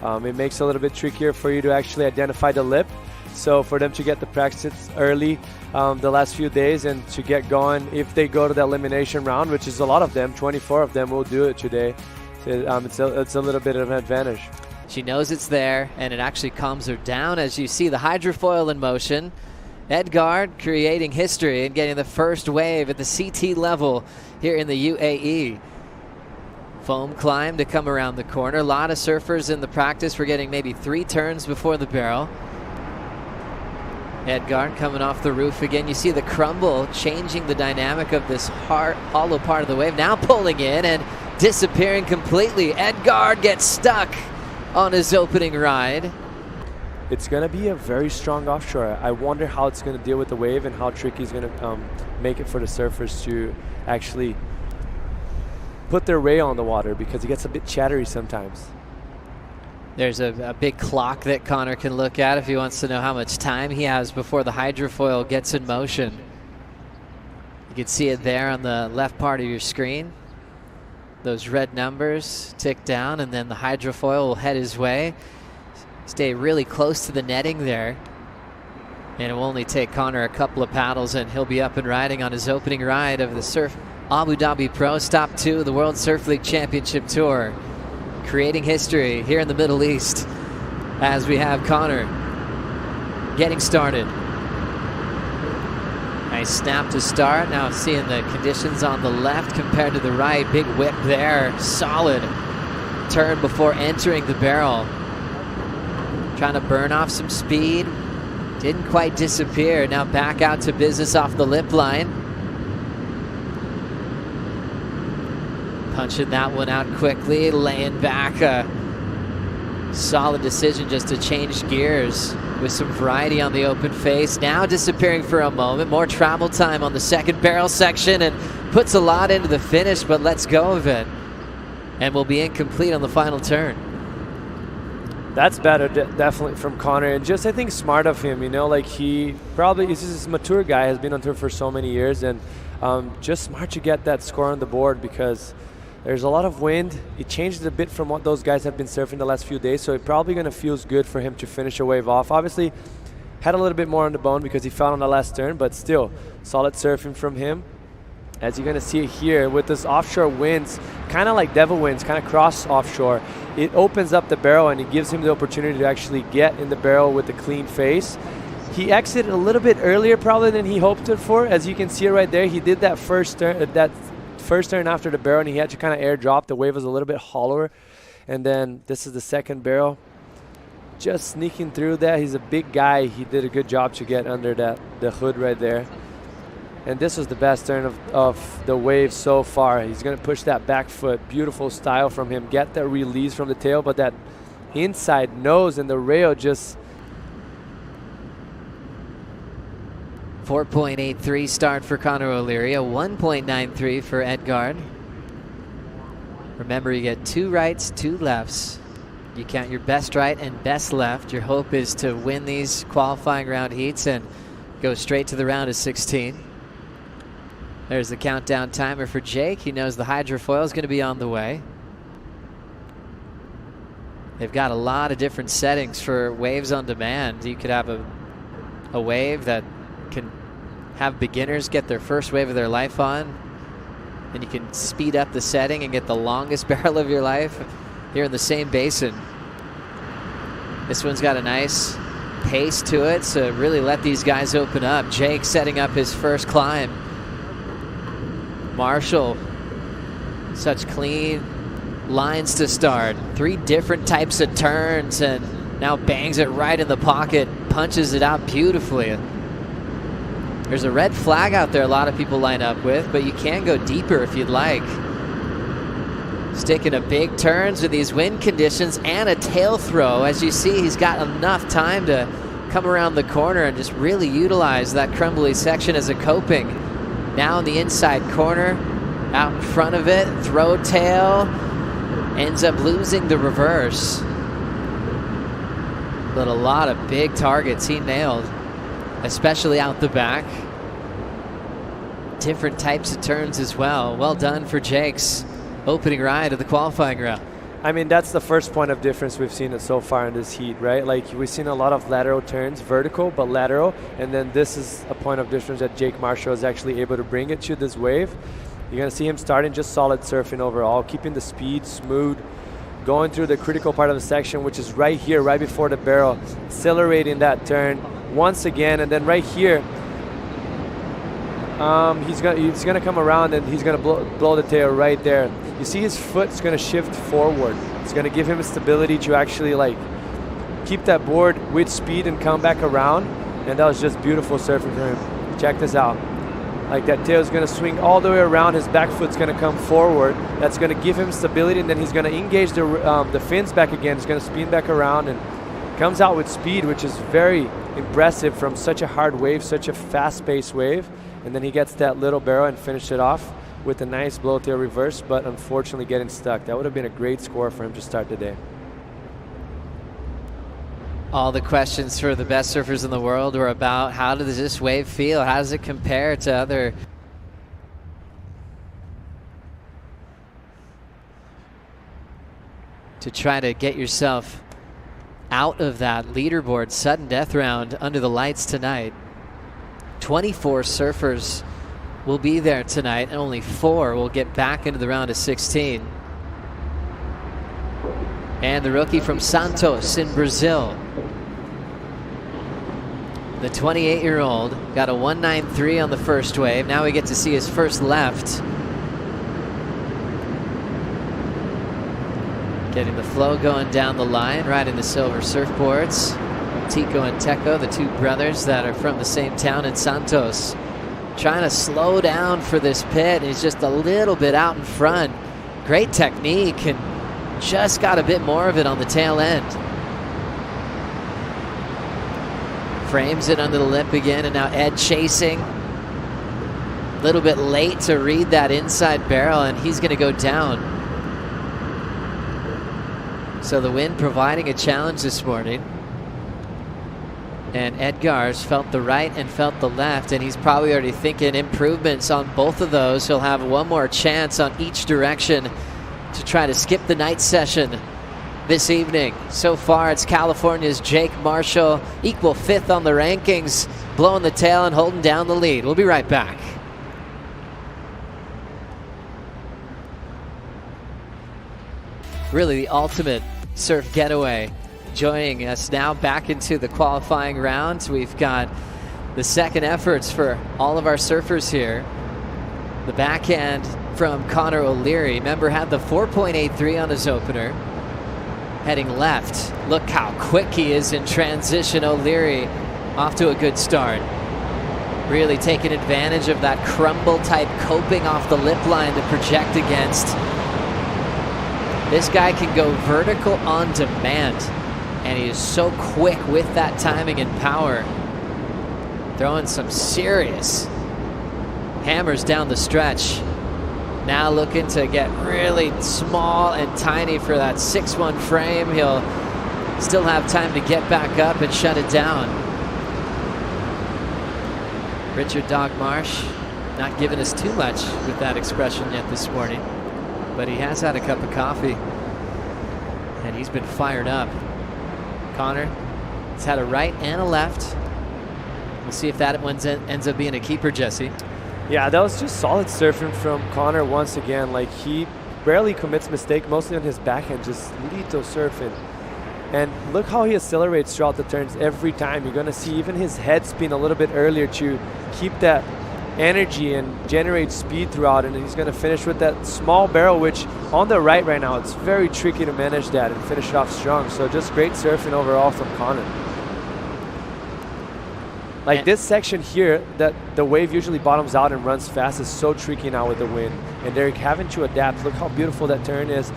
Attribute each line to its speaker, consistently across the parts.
Speaker 1: It makes it a little bit trickier for you to actually identify the lip. So for them to get the practice early the last few days and to get going, if they go to the elimination round, which is a lot of them, 24 of them will do it today, so it's a little bit of an advantage.
Speaker 2: She knows it's there, and it actually calms her down as you see the hydrofoil in motion. Edgard creating history and getting the first wave at the CT level here in the UAE. Foam climb to come around the corner. A lot of surfers in the practice were getting maybe 3 turns before the barrel. Edgard coming off the roof again. You see the crumble changing the dynamic of this hollow part of the wave. Now pulling in and disappearing completely. Edgard gets stuck on his opening ride.
Speaker 1: It's going to be a very strong offshore. I wonder how it's going to deal with the wave and how tricky it's going to make it for the surfers to actually put their rail on the water, because it gets a bit chattery sometimes.
Speaker 2: There's a big clock that Connor can look at if he wants to know how much time he has before the hydrofoil gets in motion. You can see it there on the left part of your screen. Those red numbers tick down, and then the hydrofoil will head his way. Stay really close to the netting there. And it will only take Connor a couple of paddles, and he'll be up and riding on his opening ride of the Surf Abu Dhabi Pro, Stop 2 of the World Surf League Championship Tour. Creating history here in the Middle East as we have Connor getting started. Nice snap to start. Now seeing the conditions on the left compared to the right. Big whip there. Solid turn before entering the barrel. Trying to burn off some speed. Didn't quite disappear. Now back out to business off the lip line. Punching that one out quickly. Laying back. A solid decision just to change gears with some variety on the open face. Now disappearing for a moment. More travel time on the second barrel section, and puts a lot into the finish, but lets go of it. And will be incomplete on the final turn.
Speaker 1: That's better, definitely, from Connor. And just, I think, smart of him, you know, like he probably, this is a mature guy, has been on tour for so many years, and just smart to get that score on the board, because there's a lot of wind. It changed a bit from what those guys have been surfing the last few days, so it probably going to feels good for him to finish a wave off. Obviously, had a little bit more on the bone because he fell on the last turn, but still, solid surfing from him. As you're going to see here, with this offshore winds, kind of like devil winds, kind of cross offshore, it opens up the barrel and it gives him the opportunity to actually get in the barrel with a clean face. He exited a little bit earlier probably than he hoped it for. As you can see right there, he did that first turn after the barrel, and he had to kind of airdrop. The wave was a little bit hollower. And then this is the second barrel. Just sneaking through that. He's a big guy. He did a good job to get under the hood right there. And this was the best turn of the wave so far. He's going to push that back foot. Beautiful style from him. Get that release from the tail, but that inside nose and the rail just...
Speaker 2: 4.83 start for Connor O'Leary, a 1.93 for Edgard. Remember, you get 2 rights, 2 lefts. You count your best right and best left. Your hope is to win these qualifying round heats and go straight to the round of 16. There's the countdown timer for Jake. He knows the hydrofoil is going to be on the way. They've got a lot of different settings for waves on demand. You could have a wave that can have beginners get their first wave of their life on, and you can speed up the setting and get the longest barrel of your life here in the same basin. This one's got a nice pace to it, so really let these guys open up. Jake setting up his first climb. Marshall, such clean lines to start. 3 different types of turns, and now bangs it right in the pocket, punches it out beautifully. There's a red flag out there a lot of people line up with, but you can go deeper if you'd like. Sticking to big turns with these wind conditions and a tail throw. As you see, he's got enough time to come around the corner and just really utilize that crumbly section as a coping. Now in the inside corner, out in front of it, throw tail, ends up losing the reverse. But a lot of big targets he nailed, especially out the back. Different types of turns as well. Well done for Jake's opening ride of the qualifying round.
Speaker 1: I mean, that's the first point of difference we've seen it so far in this heat, right? Like, we've seen a lot of lateral turns, vertical, but lateral. And then this is a point of difference that Jake Marshall is actually able to bring it to this wave. You're going to see him starting just solid surfing overall, keeping the speed smooth, going through the critical part of the section, which is right here, right before the barrel, accelerating that turn once again. And then right here, he's gonna come around and he's gonna blow the tail right there. You see his foot's gonna shift forward. It's gonna give him a stability to actually like keep that board with speed and come back around. And that was just beautiful surfing for him. Check this out. Like, that tail is gonna swing all the way around. His back foot's gonna come forward. That's gonna give him stability, and then he's gonna engage the fins back again. He's gonna spin back around and comes out with speed, which is very impressive from such a hard wave, such a fast-paced wave. And then he gets that little barrel and finished it off with a nice blow-tail reverse, but unfortunately getting stuck. That would have been a great score for him to start the day.
Speaker 2: All the questions for the best surfers in the world were about how does this wave feel? How does it compare to other? To try to get yourself out of that leaderboard sudden death round under the lights tonight. 24 surfers will be there tonight, and only 4 will get back into the round of 16. And the rookie from Santos in Brazil, the 28-year-old, got a 193 on the first wave. Now we get to see his first left. Getting the flow going down the line, riding the silver surfboards. Tico and Teco, the two brothers that are from the same town in Santos, trying to slow down for this pit. He's just a little bit out in front. Great technique, and just got a bit more of it on the tail end. Frames it under the lip again, and now Ed chasing. A little bit late to read that inside barrel, and he's going to go down. So the wind providing a challenge this morning. And Edgar's felt the right and felt the left, and he's probably already thinking improvements on both of those. He'll have one more chance on each direction to try to skip the night session this evening. So far, it's California's Jake Marshall, equal 5th on the rankings, blowing the tail and holding down the lead. We'll be right back. Really the ultimate surf getaway. Joining us now back into the qualifying round, we've got the second efforts for all of our surfers here. The backhand from Connor O'Leary. Remember, had the 4.83 on his opener. Heading left. Look how quick he is in transition. O'Leary off to a good start. Really taking advantage of that crumble type coping off the lip line to project against. This guy can go vertical on demand, and he is so quick with that timing and power. Throwing some serious hammers down the stretch. Now looking to get really small and tiny for that 6'1" frame. He'll still have time to get back up and shut it down. Richard Dog Marsh not giving us too much with that expression yet this morning, but he has had a cup of coffee and he's been fired up. Connor has had a right and a left. We'll see if that one ends up being a keeper, Jesse.
Speaker 1: Yeah, that was just solid surfing from Connor once again. Like, he barely commits mistake, mostly on his backhand, just lethal surfing. And look how he accelerates throughout the turns every time. You're gonna see even his head spin a little bit earlier to keep that energy and generate speed throughout, and he's gonna finish with that small barrel, which on the right now, it's very tricky to manage that and finish it off strong. So just great surfing overall from Connor. Like, this section here, that the wave usually bottoms out and runs fast, is so tricky now with the wind. And they're having to adapt. Look how beautiful that turn is.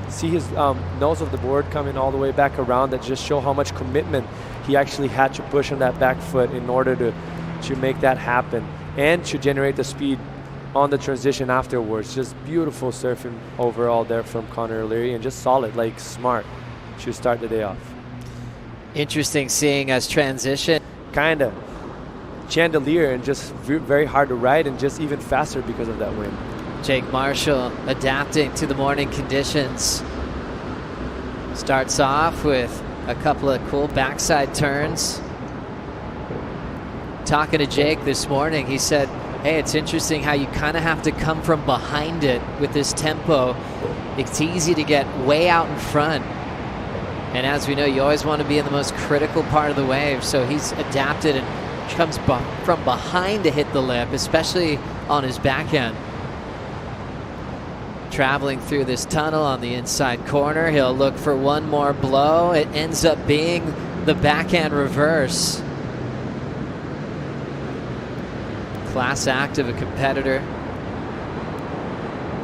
Speaker 1: See his nose of the board coming all the way back around. That just show how much commitment he actually had to push on that back foot in order to make that happen and to generate the speed on the transition afterwards. Just beautiful surfing overall there from Connor O'Leary, and just solid, like smart to start the day off.
Speaker 2: Interesting seeing us transition.
Speaker 1: Kind of chandelier and just very hard to ride, and just even faster because of that wind.
Speaker 2: Jake Marshall adapting to the morning conditions. Starts off with a couple of cool backside turns. Talking to Jake this morning, he said, hey, it's interesting how you kind of have to come from behind it with this tempo. It's easy to get way out in front. And as we know, you always want to be in the most critical part of the wave. So he's adapted and comes from behind to hit the lip, especially on his backhand. Traveling through this tunnel on the inside corner, he'll look for one more blow. It ends up being the backhand reverse. Class act of a competitor.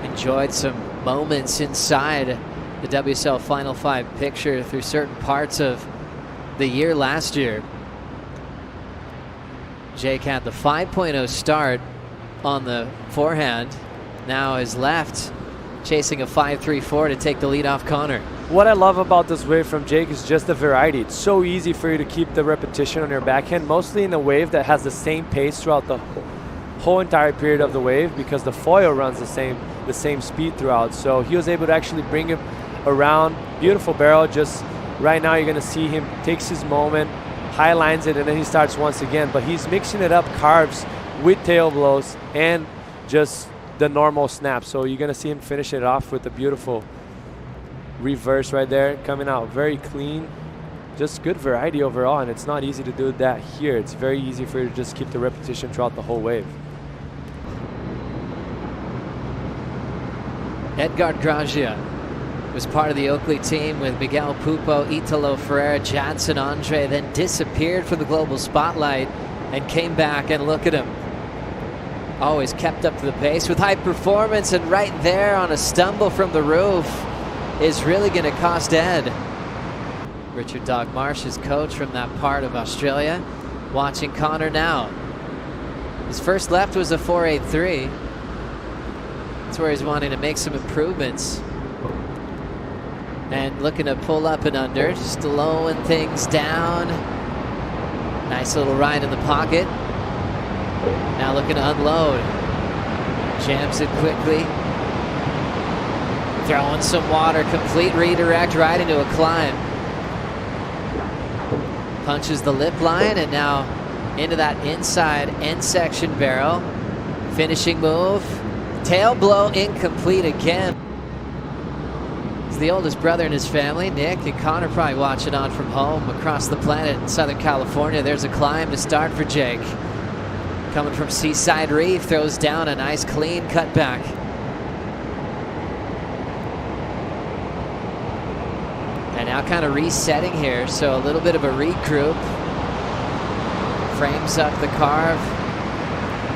Speaker 2: Enjoyed some moments inside the WSL Final Five picture through certain parts of the year last year. Jake had the 5.0 start on the forehand. Now is left, chasing a 5.34 to take the lead off Connor.
Speaker 1: What I love about this wave from Jake is just the variety. It's so easy for you to keep the repetition on your backhand, mostly in a wave that has the same pace throughout the whole entire period of the wave, because the foil runs the same speed throughout. So he was able to actually bring him around. Beautiful barrel. Just right now you're going to see him takes his moment, high lines it, and then he starts once again. But he's mixing it up, carves with tail blows and just the normal snap. So you're going to see him finish it off with a beautiful reverse right there, coming out very clean. Just good variety overall, and it's not easy to do that here. It's very easy for you to just keep the repetition throughout the whole wave.
Speaker 2: Edgard Groggia was part of the Oakley team with Miguel Pupo, Italo Ferreira, Jadson Andre, then disappeared from the global spotlight and came back, and look at him. Always kept up to the pace with high performance, and right there on a stumble from the roof is really going to cost Ed. Richard Dog Marsh, his coach from that part of Australia, watching Connor now. His first left was a 4.83. That's where he's wanting to make some improvements. And looking to pull up and under, just slowing things down. Nice little ride in the pocket. Now looking to unload. Jams it quickly. Throwing some water, complete redirect right into a climb. Punches the lip line, and now into that inside end section barrel. Finishing move. Tail blow incomplete again. He's the oldest brother in his family. Nick and Connor probably watching on from home across the planet in Southern California. There's a climb to start for Jake. Coming from Seaside Reef, throws down a nice clean cutback. And now kind of resetting here, so a little bit of a regroup. Frames up the carve.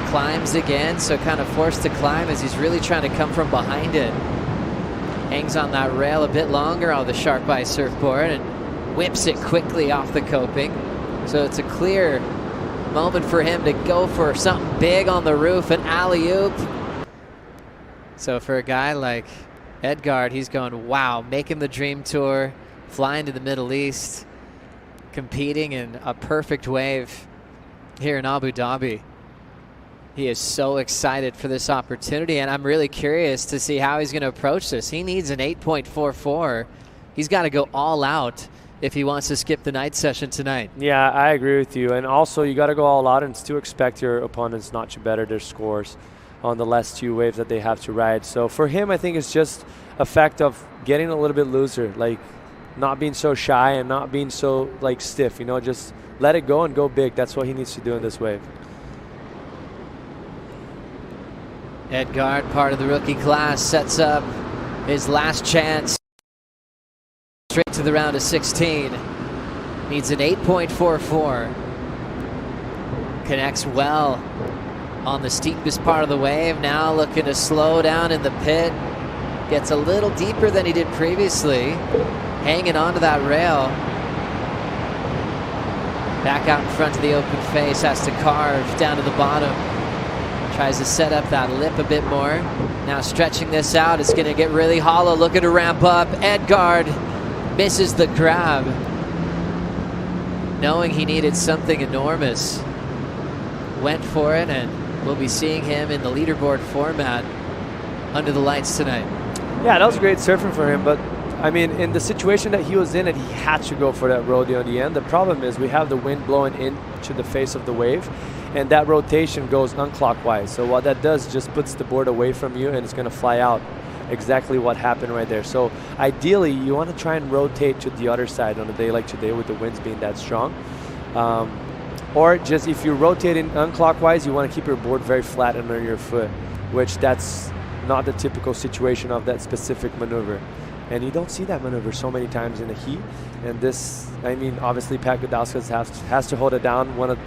Speaker 2: Climbs again, so kind of forced to climb as he's really trying to come from behind it. Hangs on that rail a bit longer on the Shark Eye surfboard and whips it quickly off the coping. So it's a clear moment for him to go for something big on the roof, an alley-oop. So for a guy like Edgard, he's going, wow, making the dream tour, flying to the Middle East, competing in a perfect wave here in Abu Dhabi. He is so excited for this opportunity, and I'm really curious to see how he's going to approach this. He needs an 8.44. He's got to go all out if he wants to skip the night session tonight.
Speaker 1: Yeah, I agree with you. And also, you got to go all out and still expect your opponents not to better their scores on the last two waves that they have to ride. So for him, I think it's just a fact of getting a little bit looser, like not being so shy and not being so like stiff, you know, just let it go and go big. That's what he needs to do in this wave.
Speaker 2: Edgard, part of the rookie class, sets up his last chance. Straight to the round of 16. Needs an 8.44. Connects well on the steepest part of the wave. Now looking to slow down in the pit. Gets a little deeper than he did previously. Hanging onto that rail. Back out in front of the open face. Has to carve down to the bottom. Tries to set up that lip a bit more. Now stretching this out. It's going to get really hollow. Looking to ramp up. Edgard misses the grab. Knowing he needed something enormous. Went for it, and we'll be seeing him in the leaderboard format under the lights tonight.
Speaker 1: Yeah, that was great surfing for him, but I mean, in the situation that he was in, and he had to go for that rodeo in the end. The problem is we have the wind blowing into the face of the wave, and that rotation goes unclockwise. So what that does just puts the board away from you, and it's going to fly out. Exactly what happened right there. So ideally, you want to try and rotate to the other side on a day like today with the winds being that strong. Or just if you're rotating unclockwise, you want to keep your board very flat under your foot, which that's not the typical situation of that specific maneuver. And you don't see that maneuver so many times in the heat. And this, I mean, obviously Pat Gudauskas has to hold it down. One of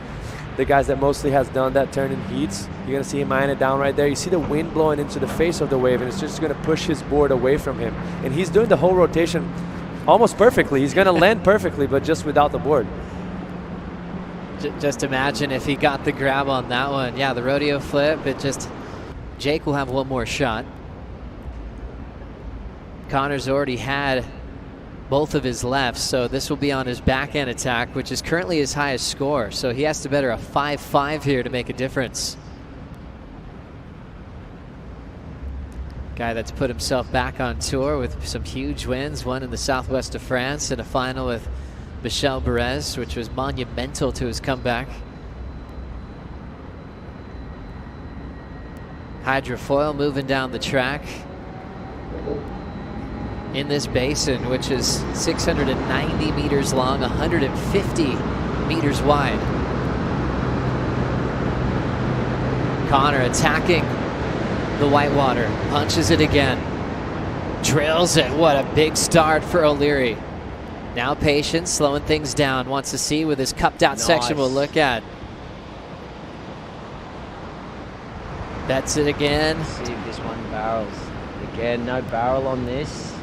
Speaker 1: the guys that mostly has done that turn in heats. You're going to see him eyeing it down right there. You see the wind blowing into the face of the wave, and it's just going to push his board away from him. And he's doing the whole rotation almost perfectly. He's going to land perfectly, but just without the board.
Speaker 2: Just imagine if he got the grab on that one. Yeah, the rodeo flip, it just... Jake will have one more shot. Connor's already had both of his lefts, so this will be on his backhand attack, which is currently his highest score. So he has to better a 5-5 here to make a difference. Guy that's put himself back on tour with some huge wins, one in the southwest of France and a final with Michel Perez, which was monumental to his comeback. Hydrofoil moving down the track in this basin, which is 690 meters long, 150 meters wide. Connor attacking the whitewater, punches it again, drills it. What a big start for O'Leary. Now patient, slowing things down, wants to see with his cupped out section we'll look at. Bets it again.
Speaker 3: Let's see if this one barrels. Again, no barrel on this.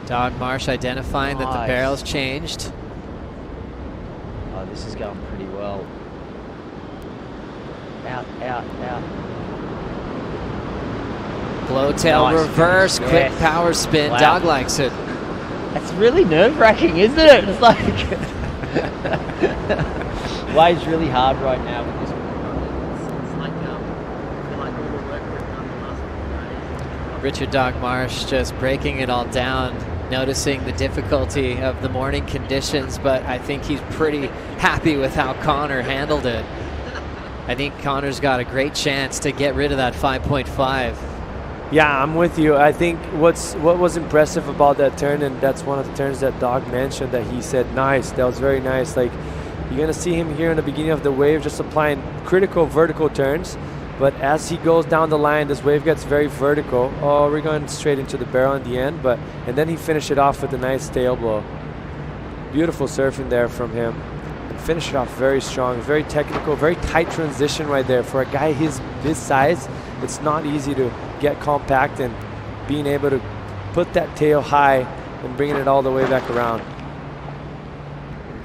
Speaker 2: Dog Marsh identifying that the barrel's changed.
Speaker 3: Oh, this is going pretty well. Out, out, out.
Speaker 2: Blowtail reverse, quick power spin.
Speaker 3: Wow.
Speaker 2: Dog likes it.
Speaker 3: That's really nerve-wracking, isn't it? It's like... Wave's really hard right now with this one.
Speaker 2: Richard Dog Marsh just breaking it all down, noticing the difficulty of the morning conditions, but I think he's pretty happy with how Connor handled it. I think Connor's got a great chance to get rid of that 5.5.
Speaker 1: Yeah, I'm with you. I think what was impressive about that turn, and that's one of the turns that Dog mentioned, that he said, nice, that was very nice. Like, you're going to see him here in the beginning of the wave just applying critical vertical turns. But as he goes down the line, this wave gets very vertical. Oh, we're going straight into the barrel in the end, and then he finished it off with a nice tail blow. Beautiful surfing there from him. And finished it off very strong, very technical, very tight transition right there. For a guy his size, it's not easy to get compact and being able to put that tail high and bringing it all the way back around.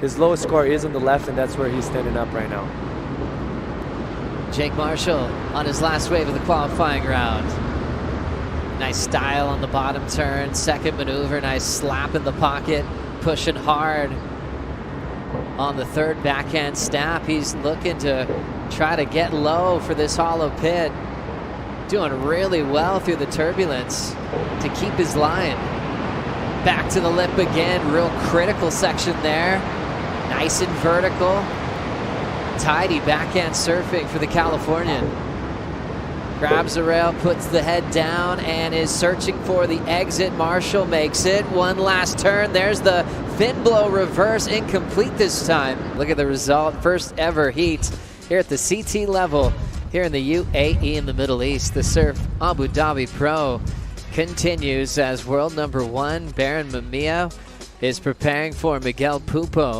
Speaker 1: His lowest score is on the left, and that's where he's standing up right now.
Speaker 2: Jake Marshall on his last wave of the qualifying round. Nice style on the bottom turn, second maneuver, nice slap in the pocket, pushing hard on the third backhand snap. He's looking to try to get low for this hollow pit. Doing really well through the turbulence to keep his line. Back to the lip again, real critical section there. Nice and vertical. Tidy backhand surfing for the Californian. Grabs the rail, puts the head down, and is searching for the exit. Marshall makes it. One last turn. There's the fin blow reverse, incomplete this time. Look at the result. First ever heat here at the CT level here in the UAE in the Middle East. The Surf Abu Dhabi Pro continues as world number 1. Baron Mamiya is preparing for Miguel Pupo.